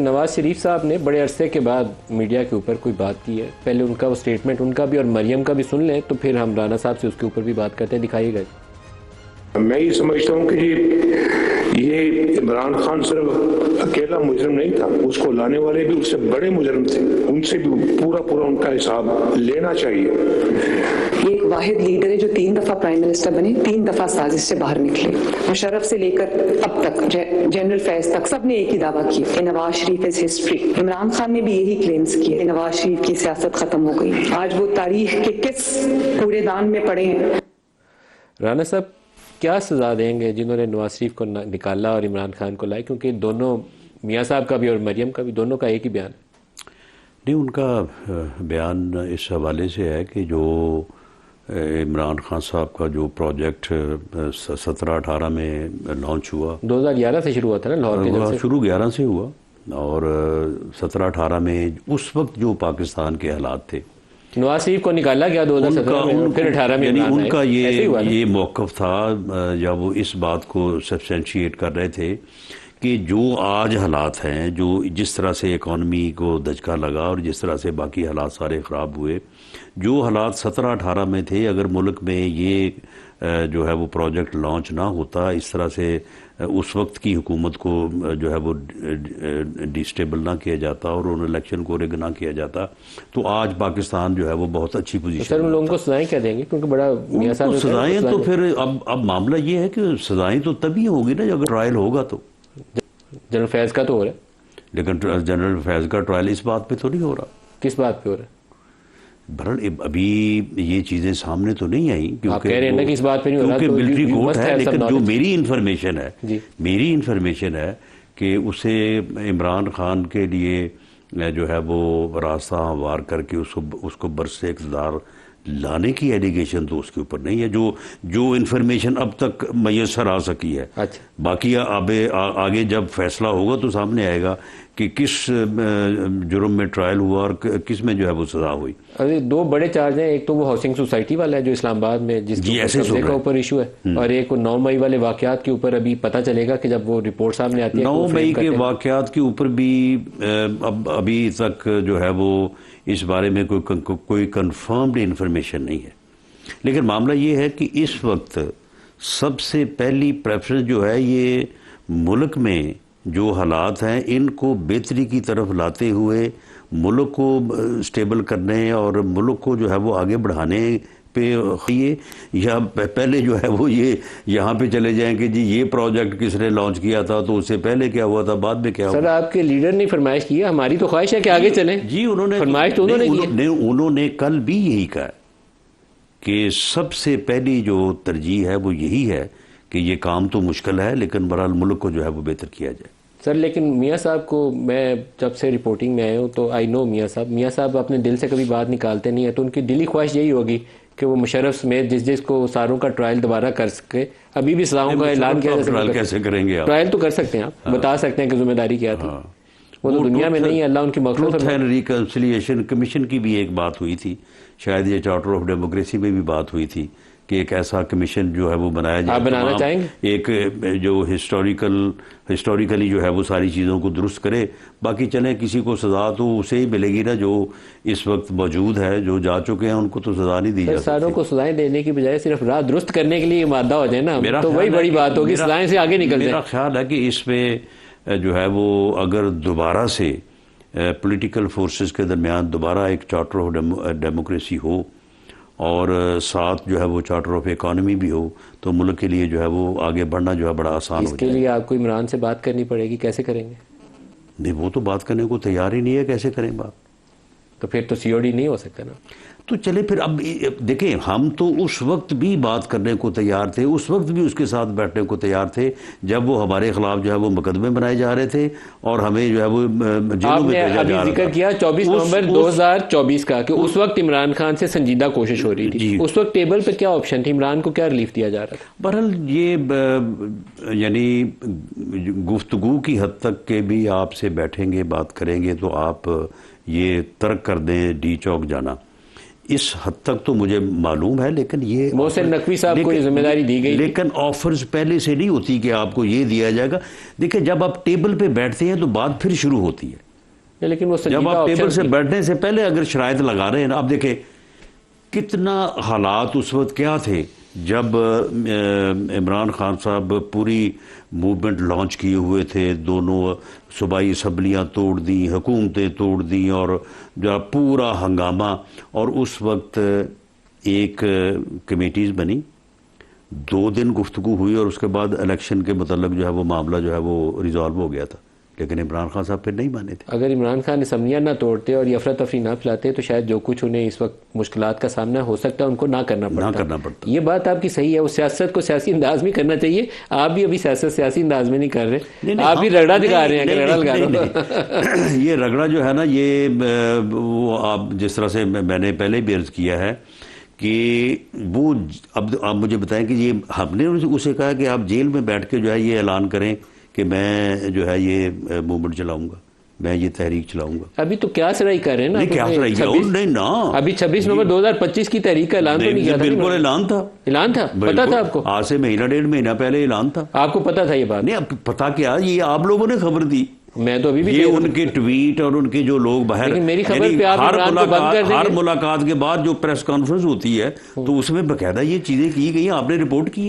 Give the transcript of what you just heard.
نواز شریف صاحب نے بڑے عرصے کے بعد میڈیا کے اوپر کوئی بات کی ہے. پہلے ان کا وہ سٹیٹمنٹ ان کا بھی اور مریم کا بھی سن لیں تو پھر ہم رانا صاحب سے اس کے اوپر بھی بات کرتے ہیں. دکھائیے گا. میں یہ سمجھتا ہوں کہ یہ عمران خان صرف اکیلا مجرم نہیں تھا، اس کو لانے والے بھی اس سے بڑے مجرم تھے، ان سے بھی پورا ان کا حساب لینا چاہیے. یہ ایک واحد لیڈر ہے جو 3 دفعہ پرائم منسٹر بنے، 3 دفعہ سازش سے باہر نکلے. مشرف سے لے کر اب تک جنرل فیض تک سب نے ایک ہی دعویٰ کی کہ نواز شریف از ہسٹری. عمران خان نے بھی یہی کلیمز کیے کہ نواز شریف کی سیاست ختم ہو گئی. آج وہ تاریخ کے کس کوڑے دان میں پڑے ہیں. رانا صاحب کیا سزا دیں گے جنہوں نے نواز شریف کو نکالا اور عمران خان کو لائے؟ کیونکہ دونوں میاں صاحب کا بھی اور مریم کا بھی دونوں کا ایک ہی بیان ہے. نہیں، ان کا بیان اس حوالے سے ہے کہ جو عمران خان صاحب کا جو پروجیکٹ 17-18 میں لانچ ہوا، 2011 سے شروع ہوا تھا نا لاہور کے جلسے. شروع 11 سے ہوا اور 17-18 میں اس وقت جو پاکستان کے حالات تھے، نواز شریف کو نکالا گیا 2017 میں، پھر 18 میں یعنی ان کا یہ موقف تھا جب وہ اس بات کو سبسٹینشیٹ کر رہے تھے کہ جو آج حالات ہیں، جو جس طرح سے اکانومی کو دھچکا لگا اور جس طرح سے باقی حالات سارے خراب ہوئے، جو حالات 17-18 میں تھے، اگر ملک میں یہ جو ہے وہ پروجیکٹ لانچ نہ ہوتا، اس طرح سے اس وقت کی حکومت کو جو ہے وہ ڈیسٹیبل نہ کیا جاتا اور ان الیکشن کو رگ نہ کیا جاتا، تو آج پاکستان جو ہے وہ بہت اچھی پوزیشن. سر ان لوگوں کو سزائیں کیا دیں گے؟ کیونکہ بڑا میاں صاحب سزائیں تو پھر اب معاملہ یہ ہے کہ سزائیں تو تبھی ہوگی نا اگر ٹرائل ہوگا تو. جنرل فیض کا تو ہو رہا ہے، لیکن جنرل فیض کا ٹرائل اس بات پہ تو نہیں ہو رہا. کس بات پہ ہو رہا ہے؟ بہرحال ابھی یہ چیزیں سامنے تو نہیں آئیں آپ کہہ رہے ہیں نا کہ اس بات پہ نہیں ہو رہا، کیونکہ ملٹری کورٹ ہے. لیکن جو میری انفارمیشن ہے کہ اسے عمران خان کے لیے جو ہے وہ راستہ ہموار کر کے اس کو برسِ اقتدار لانے کی ایلیگیشن تو اس کے اوپر نہیں ہے، جو انفارمیشن اب تک میسر آ سکی ہے. باقی آگے جب فیصلہ ہوگا تو سامنے آئے گا کہ کس جرم میں ٹرائل ہوا اور کس میں جو ہے وہ سزا ہوئی. 2 بڑے چارج ہیں، ایک تو وہ ہاؤسنگ سوسائٹی والا ہے جو اسلام آباد میں جس قبضے کا اوپر ایشو ہے، اور ایک 9 مئی والے واقعات کے اوپر ابھی پتہ چلے گا کہ جب وہ رپورٹ سامنے آتی ہے. 9 مئی کے واقعات کے اوپر بھی ابھی تک جو ہے وہ اس بارے میں کوئی کنفرمڈ انفارمیشن نہیں ہے. لیکن معاملہ یہ ہے کہ اس وقت سب سے پہلی پریفرنس جو ہے یہ ملک میں جو حالات ہیں ان کو بہتری کی طرف لاتے ہوئے ملک کو سٹیبل کرنے اور ملک کو جو ہے وہ آگے بڑھانے پہ یا پہلے جو ہے وہ یہ یہاں پہ چلے جائیں کہ جی یہ پروجیکٹ کس نے لانچ کیا تھا تو اس سے پہلے کیا ہوا تھا، بعد میں کیا ہوا. سر آپ کے لیڈر نے فرمائش کی ہے، ہماری تو خواہش ہے کہ آگے چلیں. جی انہوں نے فرمائش تو انہوں نے کل بھی یہی کہا کہ سب سے پہلی جو ترجیح ہے وہ یہی ہے کہ یہ کام تو مشکل ہے لیکن بہرحال ملک کو جو ہے وہ بہتر کیا جائے. سر لیکن میاں صاحب کو میں جب سے رپورٹنگ میں آیا ہوں تو آئی نو میاں صاحب اپنے دل سے کبھی بات نکالتے نہیں ہیں، تو ان کی دلی خواہش یہی ہوگی کہ وہ مشرف سمیت جس کو ساروں کا ٹرائل دوبارہ کر سکے. ابھی بھی سزاؤں کا اعلان کیا جا سکتا ہے. کیسے کریں گے؟ ٹرائل تو کر سکتے ہیں، آپ بتا سکتے ہیں کہ ذمہ داری کیا تھی. وہ تو دنیا میں نہیں ہے، اللہ ان کی مغفرت. ٹروتھ اینڈ ریکنسیلیشن کمیشن کی بھی ایک بات ہوئی تھی، شاید یہ چارٹر آف ڈیموکریسی میں بھی بات ہوئی تھی کہ ایک ایسا کمیشن جو ہے وہ بنایا جائے. آپ بنانا چاہیں گے؟ ایک جو ہسٹوریکلی جو ہے وہ ساری چیزوں کو درست کرے. باقی چلیں کسی کو سزا تو اسے ہی ملے گی نا جو اس وقت موجود ہے، جو جا چکے ہیں ان کو تو سزا نہیں دی جا سکتی. ساروں کو سزائیں دینے کی بجائے صرف راہ درست کرنے کے لیے مادہ ہو جائے نا تو وہی بڑی بات ہوگی، سزائیں سے آگے نکل جائیں. میرا خیال ہے کہ اس میں جو ہے وہ اگر دوبارہ سے پولیٹیکل فورسز کے درمیان دوبارہ ایک چارٹر آف ڈیموکریسی ہو اور ساتھ جو ہے وہ چارٹر آف اکانومی بھی ہو تو ملک کے لیے جو ہے وہ آگے بڑھنا جو ہے بڑا آسان ہو جائے. اس کے لیے آپ کو عمران سے بات کرنی پڑے گی، کیسے کریں گے؟ نہیں وہ تو بات کرنے کو تیار ہی نہیں ہے، کیسے کریں بات؟ تو پھر تو سی او ڈی نہیں ہو سکتا نا. تو چلے پھر اب دیکھیں ہم تو اس وقت بھی بات کرنے کو تیار تھے، اس وقت بھی اس کے ساتھ بیٹھنے کو تیار تھے جب وہ ہمارے خلاف جو ہے وہ مقدمے بنائے جا رہے تھے اور ہمیں جو ہے وہ جیلوں میں بھیجا جا رہا تھا. ذکر کیا 24 نومبر 2024 کا کہ اس وقت عمران خان سے سنجیدہ کوشش ہو رہی تھی. اس وقت ٹیبل پہ کیا آپشن تھی؟ عمران کو کیا ریلیف دیا جا رہا تھا؟ بہرحال یہ یعنی گفتگو کی حد تک کے بھی آپ سے بیٹھیں گے بات کریں گے تو آپ یہ ترک کر دیں ڈی چوک جانا. اس حد تک تو مجھے معلوم ہے، لیکن یہ محسن نقوی صاحب کو یہ ذمہ داری دی گئی، لیکن آفرز پہلے سے نہیں ہوتی کہ آپ کو یہ دیا جائے گا. دیکھیں جب آپ ٹیبل پہ بیٹھتے ہیں تو بات پھر شروع ہوتی ہے. لیکن وہ جب آپ ٹیبل سے بیٹھنے سے پہلے اگر شرائط لگا رہے ہیں نا، آپ دیکھیں کتنا حالات اس وقت کیا تھے جب عمران خان صاحب پوری موومنٹ لانچ کیے ہوئے تھے، دونوں صوبائی اسمبلیاں توڑ دیں، حکومتیں توڑ دیں، اور جو پورا ہنگامہ. اور اس وقت ایک کمیٹیز بنی، 2 دن گفتگو ہوئی، اور اس کے بعد الیکشن کے متعلق جو ہے وہ معاملہ جو ہے وہ ریزالو ہو گیا تھا. لیکن عمران خان صاحب پھر نہیں مانے تھے. اگر عمران خان اسمبلیاں نہ توڑتے اور یہ افراتفری نہ پھیلاتے تو شاید جو کچھ انہیں اس وقت مشکلات کا سامنا ہو سکتا ہے ان کو نہ کرنا پڑتا. یہ بات آپ کی صحیح ہے، وہ سیاست کو سیاسی انداز میں کرنا چاہیے. آپ بھی ابھی سیاست سیاسی انداز میں نہیں کر رہے، آپ بھی رگڑا دکھا رہے ہیں. رگڑا لگا رہے یہ رگڑا جو ہے نا، یہ وہ آپ جس طرح سے میں نے پہلے بھی عرض کیا ہے کہ وہ اب آپ مجھے بتائیں کہ یہ ہم نے اسے کہا کہ آپ جیل میں بیٹھ کے جو ہے یہ اعلان کریں کہ میں جو ہے یہ موومنٹ چلاؤں گا، میں یہ تحریک چلاؤں گا. ابھی تو کیا سرائی کر رہے ہیں نا، ابھی 26 نومبر 2025 کی تحریک کا اعلان تو نہیں کیا تھا. بالکل اعلان تھا پتا تھا آپ کو، آج سے مہینہ 1.5 مہینہ پہلے اعلان تھا. آپ کو پتا تھا یہ بات؟ نہیں پتا کیا، یہ آپ لوگوں نے خبر دی. میں تو ابھی بھی یہ ان کے ٹویٹ اور ان کے جو لوگ باہر، میری خبر پہ آپ ہر ملاقات کے بعد جو پریس کانفرنس ہوتی ہے تو اس میں باقاعدہ یہ چیزیں کی گئی، آپ نے رپورٹ کی.